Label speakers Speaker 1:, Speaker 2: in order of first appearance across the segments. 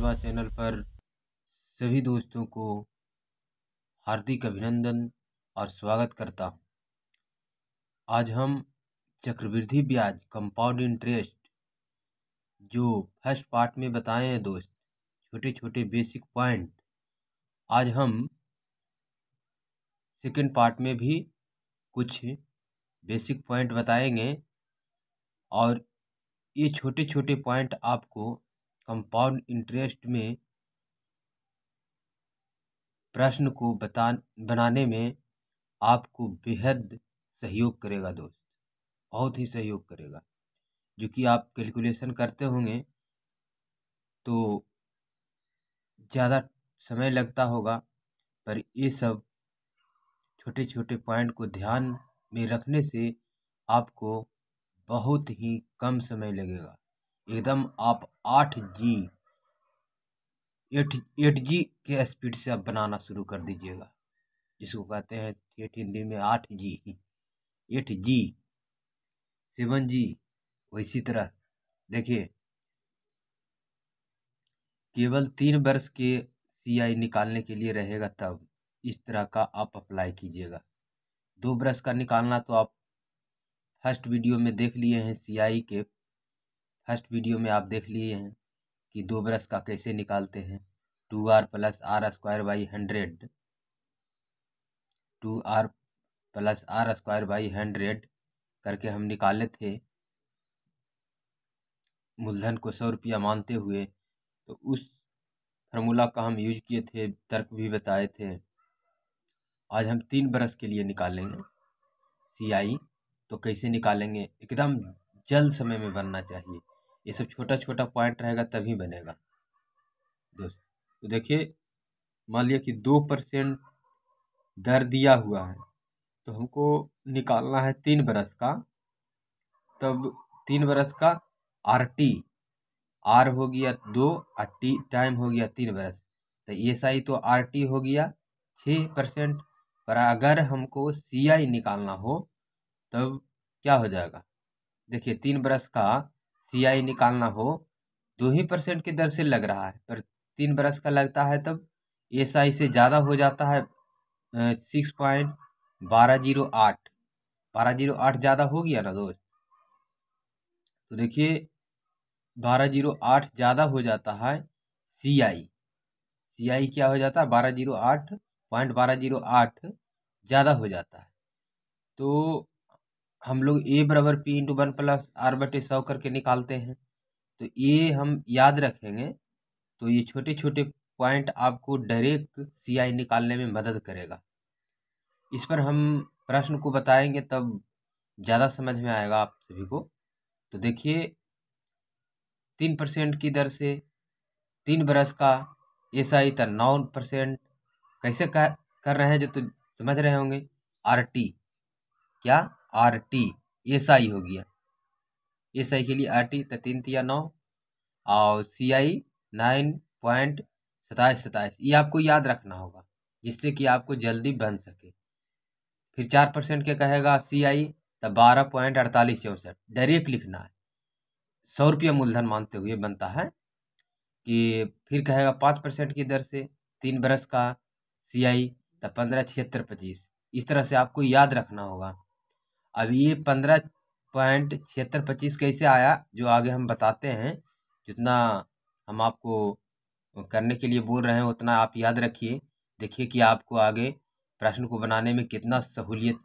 Speaker 1: सेवा चैनल पर सभी दोस्तों को हार्दिक अभिनंदन और स्वागत करता हूं। आज हम चक्रवृद्धि ब्याज कंपाउंड इंटरेस्ट जो फर्स्ट पार्ट में बताए हैं दोस्त, छोटे छोटे बेसिक पॉइंट, आज हम सेकंड पार्ट में भी कुछ बेसिक पॉइंट बताएंगे और ये छोटे छोटे पॉइंट आपको कंपाउंड इंटरेस्ट में प्रश्न को बनाने में आपको बेहद सहयोग करेगा दोस्त, बहुत ही सहयोग करेगा। जो कि आप कैलकुलेशन करते होंगे तो ज़्यादा समय लगता होगा, पर ये सब छोटे छोटे पॉइंट को ध्यान में रखने से आपको बहुत ही कम समय लगेगा। एकदम आप 8G के स्पीड से आप बनाना शुरू कर दीजिएगा, जिसको कहते हैं ठेठ हिंदी में 8G 7G। इसी तरह देखिए, केवल 3 वर्ष के CI निकालने के लिए रहेगा, तब इस तरह का आप अप्लाई कीजिएगा। 2 वर्ष का निकालना तो आप फर्स्ट वीडियो में देख लिए हैं, CI के फर्स्ट वीडियो में आप देख लिए हैं कि 2 वर्ष का कैसे निकालते हैं। 2R + R²/100 2R + R²/100 करके हम निकाले थे, मूलधन को 100 रुपया मानते हुए। तो उस फार्मूला का हम यूज किए थे, तर्क भी बताए थे। आज हम 3 बरस के लिए निकालेंगे CI। तो कैसे निकालेंगे, एकदम जल्द समय में बनना चाहिए। ये सब छोटा छोटा पॉइंट रहेगा तभी बनेगा दोस्त। तो देखिए, मान लिया कि 2% दर दिया हुआ है, तो हमको निकालना है 3 बरस का। तब 3 बरस का RT, R हो गया 2 और T टाइम हो गया 3 बरस। तो SI तो RT हो गया 6%। पर अगर हमको CI निकालना हो तब क्या हो जाएगा, देखिए 3 बरस का CI निकालना हो 2% की दर से लग रहा है, पर 3 बरस का लगता है तब SI से ज़्यादा हो जाता है। 6.1208 1208 ज़्यादा हो गया ना दोस्त। तो देखिए 1208 ज़्यादा हो जाता है CI क्या हो जाता है, 1208.1208 ज़्यादा हो जाता है। तो हम लोग A = P × 1 + R/100 करके निकालते हैं। तो ये हम याद रखेंगे, तो ये छोटे छोटे पॉइंट आपको डायरेक्ट CI निकालने में मदद करेगा। इस पर हम प्रश्न को बताएंगे तब ज़्यादा समझ में आएगा आप सभी को। तो देखिए 3% की दर से 3 बरस का SI था 9%। कैसे कर रहे हैं जो तो समझ रहे होंगे। RT क्या, RT SI हो गया, SI के लिए RT तो 3 × 9 और CI 9.2727। ये आपको याद रखना होगा जिससे कि आपको जल्दी बन सके। फिर 4% के कहेगा CI तो 12.4864 डायरेक्ट लिखना है, 100 रुपया मूलधन मानते हुए बनता है। कि फिर कहेगा 5% की दर से 3 बरस का CI तो 15.7625। इस तरह से आपको याद रखना होगा। अब ये 15.7625 कैसे आया, जो आगे हम बताते हैं। जितना हम आपको करने के लिए बोल रहे हैं उतना आप याद रखिए। देखिए कि आपको आगे प्रश्न को बनाने में कितना सहूलियत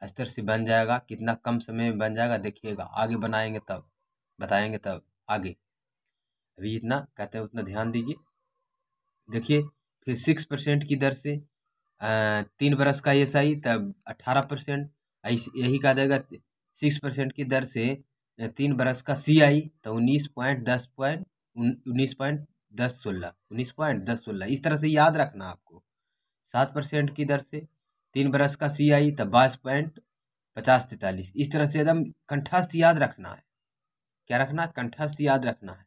Speaker 1: स्तर से बन जाएगा, कितना कम समय में बन जाएगा। देखिएगा आगे बनाएंगे तब बताएंगे तब आगे। अभी जितना कहते हैं उतना ध्यान दीजिए। देखिए फिर 6% की दर से 3 बरस का SI तब 18%। यही कहा जाएगा 6% की दर से 3 बरस का CI तो 19.1016। इस तरह से याद रखना आपको। 7% की दर से 3 बरस का CI तो 22.5043। इस तरह से एकदम कंठस्थ याद रखना है। क्या रखना, कंठस्थ याद रखना है।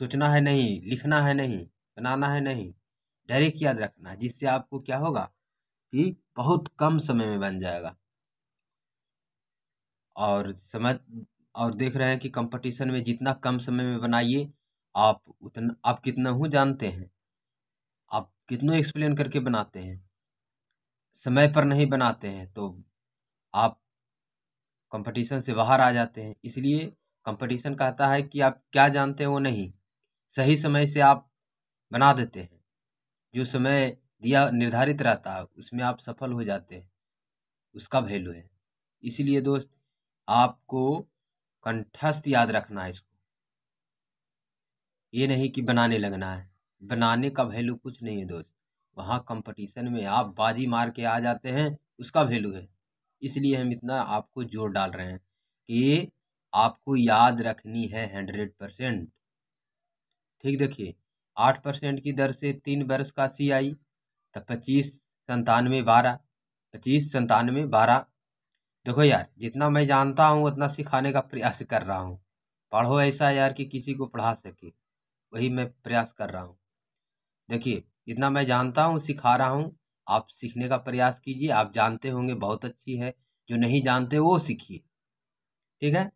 Speaker 1: सोचना है नहीं, लिखना है नहीं, बनाना है नहीं, डायरेक्ट याद रखना है, जिससे आपको क्या होगा कि बहुत कम समय में बन जाएगा। और देख रहे हैं कि कंपटीशन में जितना कम समय में बनाइए आप कितना हूँ जानते हैं, आप कितना एक्सप्लेन करके बनाते हैं, समय पर नहीं बनाते हैं तो आप कंपटीशन से बाहर आ जाते हैं। इसलिए कंपटीशन कहता है कि आप क्या जानते हैं वो नहीं, सही समय से आप बना देते हैं। जो समय दिया निर्धारित रहता है उसमें आप सफल हो जाते हैं, उसका वैल्यू है। इसलिए दोस्त आपको कंठस्थ याद रखना है इसको, ये नहीं कि बनाने लगना है। बनाने का वैल्यू कुछ नहीं है दोस्त, वहाँ कंपटीशन में आप बाजी मार के आ जाते हैं, उसका वैल्यू है। इसलिए हम इतना आपको जोर डाल रहे हैं कि आपको याद रखनी है 100%। ठीक, देखिए 8% की दर से 3 वर्ष का CI, तो 25 97 12 देखो यार, जितना मैं जानता हूँ उतना सिखाने का प्रयास कर रहा हूँ। पढ़ो ऐसा यार कि किसी को पढ़ा सके, वही मैं प्रयास कर रहा हूँ। देखिए जितना मैं जानता हूँ सिखा रहा हूँ, आप सीखने का प्रयास कीजिए। आप जानते होंगे बहुत अच्छी है, जो नहीं जानते वो सीखिए, ठीक है।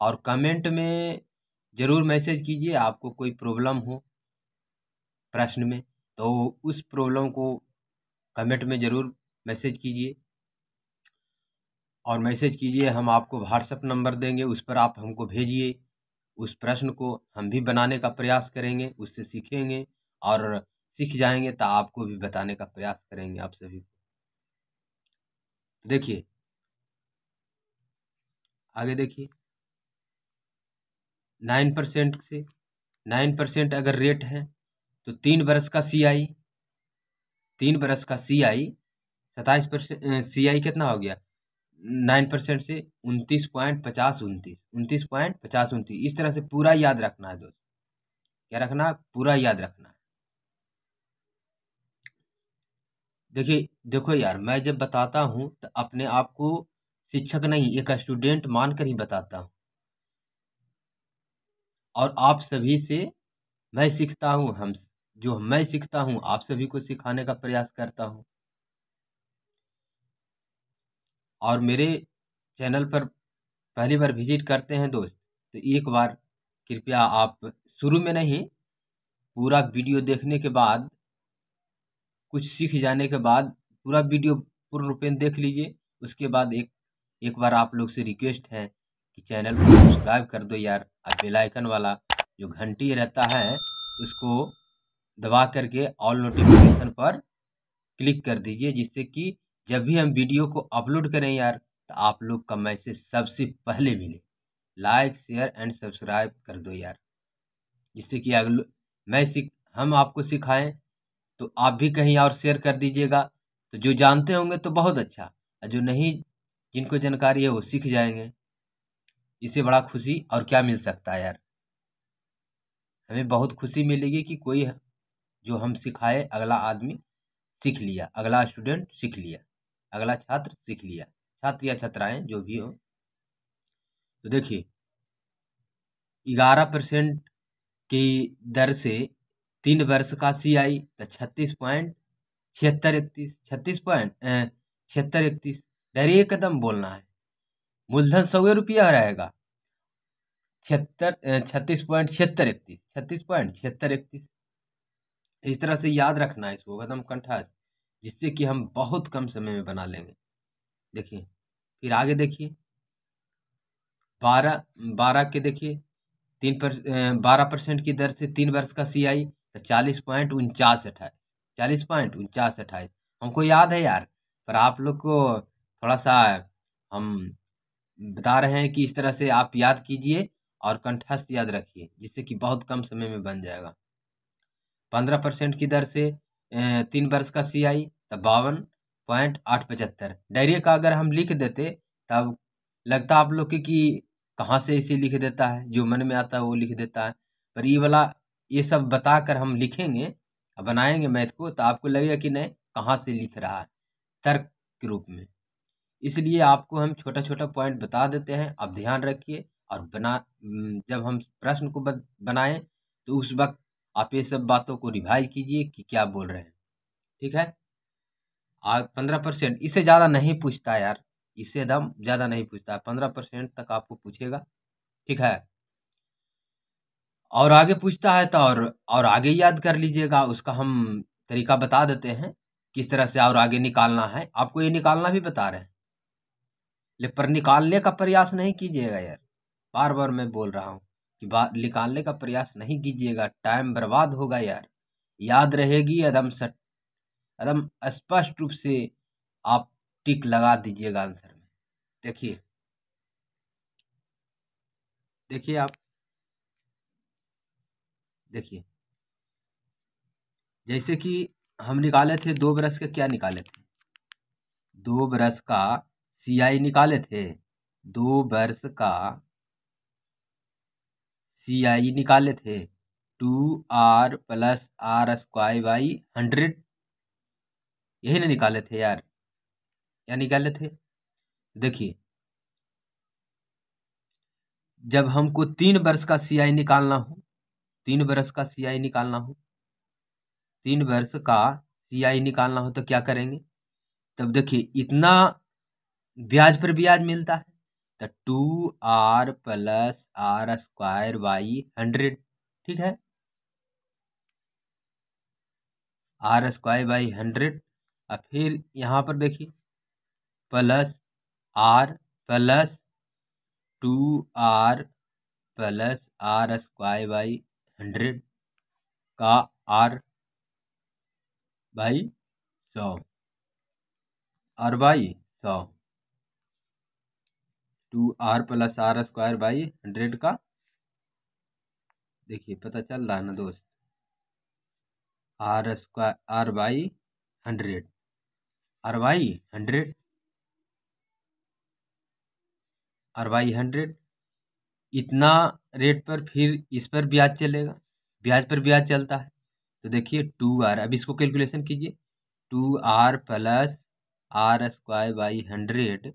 Speaker 1: और कमेंट में ज़रूर मैसेज कीजिए, आपको कोई प्रॉब्लम हो प्रश्न में तो उस प्रॉब्लम को कमेंट में ज़रूर मैसेज कीजिए। और मैसेज कीजिए, हम आपको व्हाट्सएप नंबर देंगे, उस पर आप हमको भेजिए। उस प्रश्न को हम भी बनाने का प्रयास करेंगे, उससे सीखेंगे और सीख जाएंगे तो आपको भी बताने का प्रयास करेंगे आप सभी को। देखिए आगे देखिए, 9% से 9% अगर रेट है तो 3 वर्ष का CI, 3 वर्ष का CI 27%, CI कितना हो गया 9% से 29.50 29, इस तरह से पूरा याद रखना है दोस्त। क्या रखना है? पूरा याद रखना है। देखिए देखो यार, मैं जब बताता हूँ तो अपने आप को शिक्षक नहीं, एक स्टूडेंट मानकर ही बताता हूँ। और आप सभी से मैं सीखता हूँ, जो मैं सीखता हूँ आप सभी को सिखाने का प्रयास करता हूँ। और मेरे चैनल पर पहली बार विजिट करते हैं दोस्त, तो एक बार कृपया आप शुरू में नहीं, पूरा वीडियो देखने के बाद, कुछ सीख जाने के बाद पूरा वीडियो पूर्ण रूपेण देख लीजिए। उसके बाद एक बार आप लोग से रिक्वेस्ट है कि चैनल को सब्सक्राइब कर दो यार, और बेल आइकन वाला जो घंटी रहता है उसको दबा करके ऑल नोटिफिकेशन पर क्लिक कर दीजिए, जिससे कि जब भी हम वीडियो को अपलोड करें यार तो आप लोग का मैसेज सबसे पहले मिले। लाइक शेयर एंड सब्सक्राइब कर दो यार, जिससे कि अगले हम आपको सिखाएं तो आप भी कहीं और शेयर कर दीजिएगा। तो जो जानते होंगे तो बहुत अच्छा, और जो नहीं, जिनको जानकारी है वो सीख जाएंगे। इससे बड़ा खुशी और क्या मिल सकता है यार। हमें बहुत खुशी मिलेगी कि कोई जो हम सिखाए अगला आदमी सीख लिया, अगला स्टूडेंट सीख लिया, अगला छात्र सीख लिया, छात्र या छात्राएं जो भी हो। तो देखिए 11% की दर से 3 वर्ष का CI, तो 36.7631 डायरेक्ट एकदम बोलना है। मूलधन 100 रुपया रहेगा, 36.7631 इस तरह से याद रखना है इसको एकदम कंठस्थ, जिससे कि हम बहुत कम समय में बना लेंगे। देखिए फिर आगे देखिए, 12 के देखिए 12% की दर से 3 वर्ष का CI, तो 40.4928 हमको याद है यार, पर आप लोग को थोड़ा सा हम बता रहे हैं कि इस तरह से आप याद कीजिए और कंठस्थ याद रखिए, जिससे कि बहुत कम समय में बन जाएगा। 15% की दर से 3 वर्ष का CI, तो 52.875 डायरेक्ट अगर हम लिख देते तब लगता आप लोग के कि कहाँ से इसे लिख देता है, जो मन में आता है वो लिख देता है। पर ये वाला ये सब बताकर हम लिखेंगे और बनाएंगे मैथ को, तो आपको लगेगा कि नहीं कहाँ से लिख रहा है, तर्क के रूप में। इसलिए आपको हम छोटा छोटा पॉइंट बता देते हैं, आप ध्यान रखिए। और जब हम प्रश्न को बनाएं तो उस वक्त आप ये सब बातों को रिवाइज कीजिए कि क्या बोल रहे हैं, ठीक है। 15%, इससे ज़्यादा नहीं पूछता यार, इससे एकदम ज़्यादा नहीं पूछता, 15% तक आपको पूछेगा, ठीक है। और आगे पूछता है तो और आगे याद कर लीजिएगा, उसका हम तरीका बता देते हैं किस तरह से और आगे निकालना है। आपको ये निकालना भी बता रहे हैं, लेकिन पर निकालने का प्रयास नहीं कीजिएगा यार। बार बार मैं बोल रहा हूँ कि निकालने का प्रयास नहीं कीजिएगा, टाइम बर्बाद होगा यार। याद रहेगी एकदम स्पष्ट रूप से आप टिक लगा दीजिएगा आंसर में। देखिए देखिए आप देखिए, जैसे कि हम निकाले थे 2 बरस के, क्या निकाले थे, 2 बरस का CI निकाले थे। 2 बरस का CI निकाले थे 2R plus R square by 100, यही ना निकाले थे यार, क्या निकाले थे। देखिए जब हमको 3 वर्ष का CI निकालना हो, 3 वर्ष का CI निकालना हो, 3 वर्ष का CI निकालना हो तो क्या करेंगे। तब देखिए इतना ब्याज पर ब्याज मिलता है, तो 2R plus R square by 100, ठीक है, R स्क्वायर बाई 100। और फिर यहाँ पर देखिए plus R plus 2R plus R square by 100 का R by 100, R by 100, 2R plus R square by 100 का, देखिए पता चल रहा है ना दोस्त, R square R by 100, R by 100, R by 100, इतना रेट पर फिर इस पर ब्याज चलेगा, ब्याज पर ब्याज चलता है। तो देखिए 2R, अब इसको कैलकुलेशन कीजिए, 2R plus R square by 100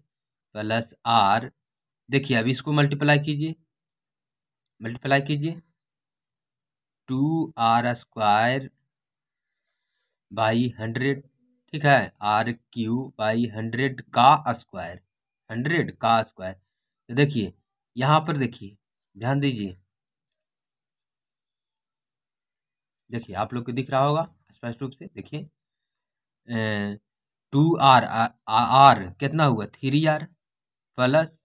Speaker 1: plus R, देखिए अब इसको मल्टीप्लाई कीजिए, मल्टीप्लाई कीजिए 2R स्क्वायर बाई 100, ठीक है, RQ बाई 100 का स्क्वायर, 100 का स्क्वायर। तो देखिए यहाँ पर देखिए, ध्यान दीजिए, देखिए आप लोग को दिख रहा होगा स्पष्ट रूप से, देखिए 2R R कितना हुआ 3R plus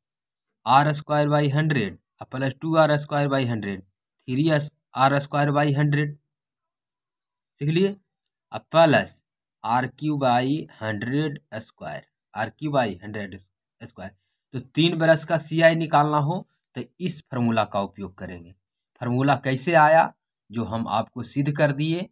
Speaker 1: R square by 100 plus 2R square by 100, 3R square by 100, सीख लिए, अब plus RQ by 100 square, RQ by 100 square. तो 3 बरस का CI निकालना हो तो इस फार्मूला का उपयोग करेंगे। फार्मूला कैसे आया, जो हम आपको सिद्ध कर दिए,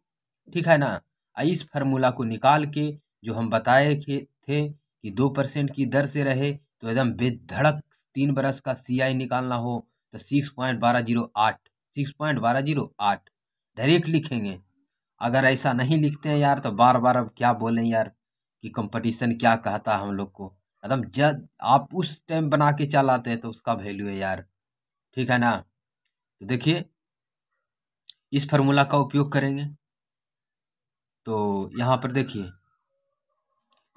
Speaker 1: ठीक है ना। इस फार्मूला को निकाल के जो हम बताए थे कि 2% की दर से रहे तो एकदम बेधड़क 3 बरस का CI निकालना हो तो 6.1208, 6.1208 डायरेक्ट लिखेंगे। अगर ऐसा नहीं लिखते हैं यार तो बार बार अब क्या बोलें यार कि कंपटीशन क्या कहता है हम लोग को, एकदम जब आप उस टाइम बना के चल आते हैं तो उसका वैल्यू है यार, ठीक है ना। तो देखिए इस फार्मूला का उपयोग करेंगे, तो यहाँ पर देखिए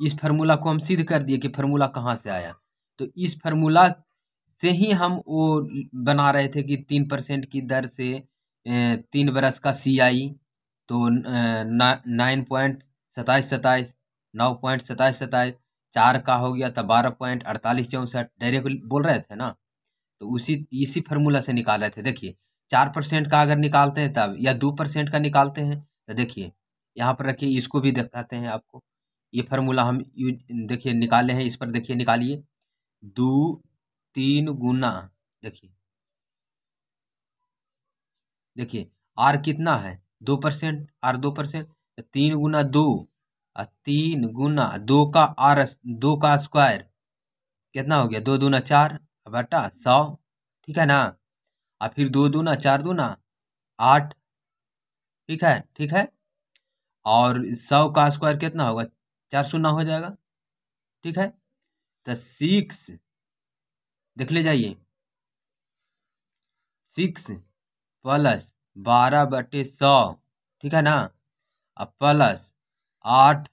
Speaker 1: इस फार्मूला को हम सिद्ध कर दिए कि फार्मूला कहाँ से आया। तो इस फार्मूला से ही हम वो बना रहे थे कि 3% की दर से 3 बरस का CI, तो 9.2727, 9.2727, 4 का हो गया तो 12.4864 डायरेक्ट बोल रहे थे ना। तो इसी फार्मूला से निकाल रहे थे। देखिए 4% का अगर निकालते हैं तब, या 2% का निकालते हैं तो देखिए यहाँ पर रखिए, इसको भी दिखाते हैं आपको। ये फार्मूला हम देखिए निकाले हैं, इस पर देखिए निकालिए, 2 3 गुना, देखिए देखिए R कितना है 2%, R 2%, 3 गुना 2, 3 गुना 2 का R 2 का स्क्वायर कितना हो गया, 2 दूना 4 बटा 100, ठीक है ना। और फिर 2 दूना 4 दूना 8, ठीक है, ठीक है। और 100 का स्क्वायर कितना होगा, 4 शून्य हो जाएगा, ठीक है। तो 6 देख ले जाइए, 6 प्लस 12/100, ठीक है ना, अब प्लस 8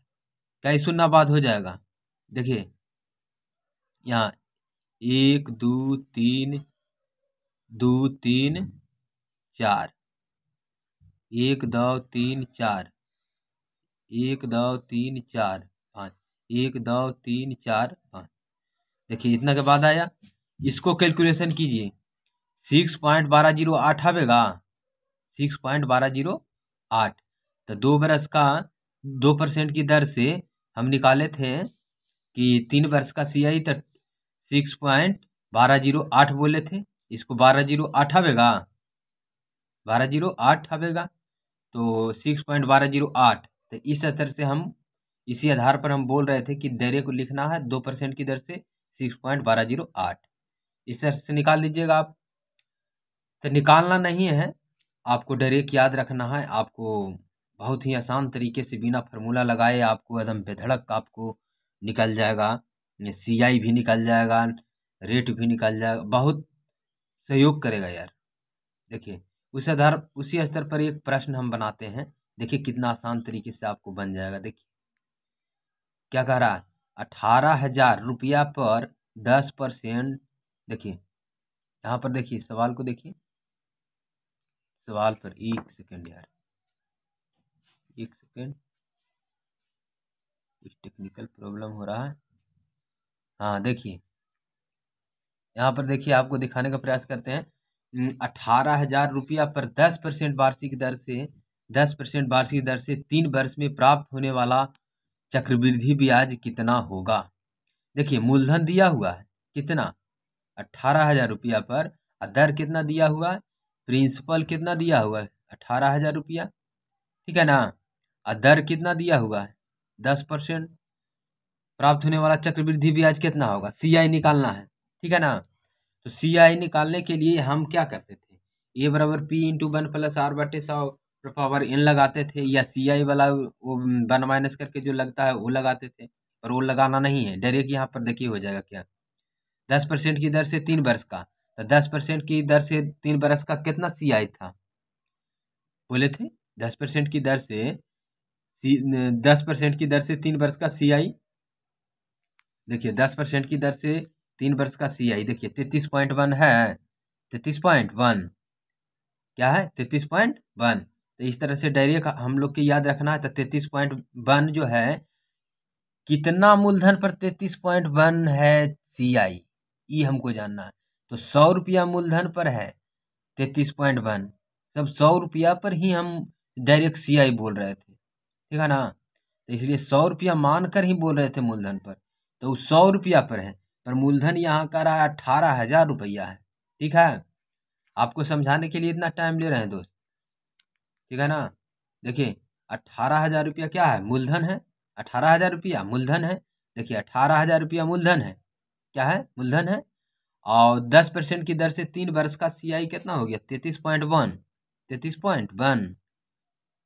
Speaker 1: का ही शून्य बाद हो जाएगा। देखिए यहाँ 1 2 3 2 3 4, 1 2 3 4, 1 2 3 4 5, 1 2 3 4 5। देखिए इतना के बाद आया, इसको कैलकुलेशन कीजिए। 6.1208 आवेगा, 6.1208। तो 2 बरस का 2% की दर से हम निकाले थे कि 3 वर्ष का CI, तो 6.1208 बोले थे। इसको 1208 आवेगा, 1208 आवेगा, तो 6.1208। तो इस तरह से हम, इसी आधार पर हम बोल रहे थे कि दरे को लिखना है 2% की दर से 6.1208। इस तरह से निकाल लीजिएगा आप। तो निकालना नहीं है, आपको डायरेक्ट याद रखना है। आपको बहुत ही आसान तरीके से बिना फार्मूला लगाए आपको एकदम बेधड़क आपको निकल जाएगा। CI भी निकल जाएगा, रेट भी निकल जाएगा, बहुत सहयोग करेगा यार। देखिए उसी स्तर पर एक प्रश्न हम बनाते हैं। देखिए कितना आसान तरीके से आपको बन जाएगा। देखिए क्या कह रहा है, 18,000 रुपया पर 10%। देखिए यहाँ पर देखिए सवाल को देखिए, सवाल पर 1 सेकेंड यार, 1 सेकेंड, कुछ टेक्निकल प्रॉब्लम हो रहा है। हाँ देखिए यहाँ पर देखिए, आपको दिखाने का प्रयास करते हैं। 18,000 रुपया पर 10% वार्षिक दर से, 10% वार्षिक दर से 3 वर्ष में प्राप्त होने वाला चक्रवृद्धि ब्याज कितना होगा। देखिए मूलधन दिया हुआ है कितना, 18,000 रुपया पर, और दर कितना दिया हुआ है, प्रिंसिपल कितना दिया हुआ है, 18,000 रुपया, ठीक है ना। और दर कितना दिया हुआ है, 10%। प्राप्त होने वाला चक्रवृद्धि ब्याज कितना होगा, CI निकालना है, ठीक है ना। तो CI निकालने के लिए हम क्या करते थे, A बराबर P इंटू 1 प्लस R बटे 100 पावर N लगाते थे, या CI वाला वो 1 माइनस करके जो लगता है वो लगाते थे। पर वो लगाना नहीं है, डायरेक्ट यहाँ पर देखिए हो जाएगा क्या, 10% की दर से 3 वर्ष का। तो 10% की दर से 3 वर्ष का कितना CI था, बोले थे 10% की दर से 10% की दर से 3 वर्ष का CI। देखिए 10% की दर से 3 वर्ष का CI देखिए 33.1 है, 33.1 क्या है, 33.1। तो इस तरह से डायरेक्ट हम लोग के याद रखना है। तो 33.1 जो है, कितना मूलधन पर 33.1 है CI, ये हमको जानना है। तो 100 रुपया मूलधन पर है 33.1, सब 100 रुपया पर ही हम डायरेक्ट CI बोल रहे थे, ठीक है ना। तो इसलिए 100 रुपया मानकर ही बोल रहे थे मूलधन पर, तो 100 रुपया पर है, पर मूलधन यहाँ का रहा 18,000 रुपया है, ठीक है। आपको समझाने के लिए इतना टाइम ले रहे हैं दोस्त, ठीक है ना। देखिए 18,000 रुपया क्या है, मूलधन है, 18,000 रुपया मूलधन है। देखिए 18,000 रुपया मूलधन है, क्या है, मूलधन है। और 10% की दर से 3 वर्ष का CI कितना हो गया, 33.1, 33.1,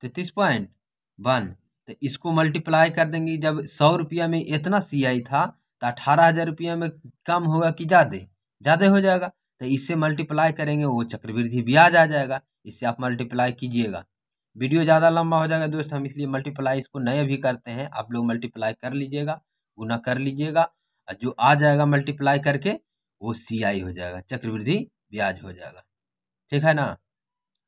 Speaker 1: 33.1। तो इसको मल्टीप्लाई कर देंगे, जब 100 रुपया में इतना CI था, तो 18,000 रुपया में कम होगा कि ज़्यादा, ज़्यादा हो जाएगा। तो इससे मल्टीप्लाई करेंगे, वो चक्रवृद्धि ब्याज आ जाएगा। इससे आप मल्टीप्लाई कीजिएगा, वीडियो ज़्यादा लंबा हो जाएगा दोस्त, हम इसलिए मल्टीप्लाई इसको नए भी करते हैं। आप लोग मल्टीप्लाई कर लीजिएगा, गुना कर लीजिएगा, और जो आ जाएगा मल्टीप्लाई करके वो CI हो जाएगा, चक्रवृद्धि ब्याज हो जाएगा, ठीक है ना।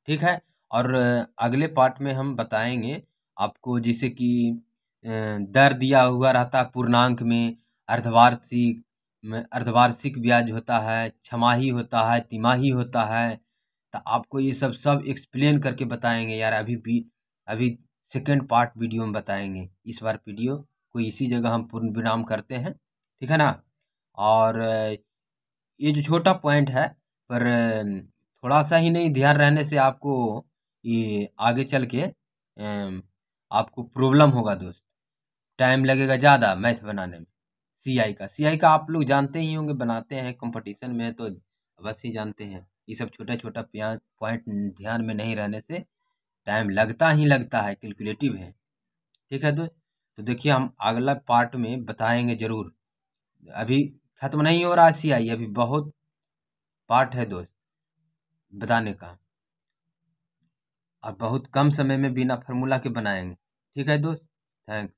Speaker 1: ठीक है। और अगले पार्ट में हम बताएंगे आपको, जैसे कि दर दिया हुआ रहता है पूर्णांक में, अर्धवार्षिक ब्याज होता है, छमाही होता है, तिमाही होता है। तो आपको ये सब एक्सप्लेन करके बताएंगे यार। अभी सेकेंड पार्ट वीडियो में बताएंगे। इस बार वीडियो को इसी जगह हम पूर्ण विराम करते हैं, ठीक है ना। और ये जो छोटा पॉइंट है, पर थोड़ा सा ही नहीं ध्यान रहने से आपको ये आगे चल के आपको प्रॉब्लम होगा दोस्त, टाइम लगेगा ज़्यादा मैथ बनाने में। CI का आप लोग जानते ही होंगे, बनाते हैं कंपटीशन में तो अवश्य ही जानते हैं। ये सब छोटा छोटा पॉइंट ध्यान में नहीं रहने से टाइम लगता ही लगता है, कैलकुलेटिव है, ठीक है दोस्त। तो देखिए हम अगला पार्ट में बताएंगे ज़रूर। अभी खत्म नहीं हो रहा है CI, अभी बहुत पार्ट है दोस्त बताने का, और बहुत कम समय में बिना फार्मूला के बनाएंगे, ठीक है दोस्त। थैंक्स।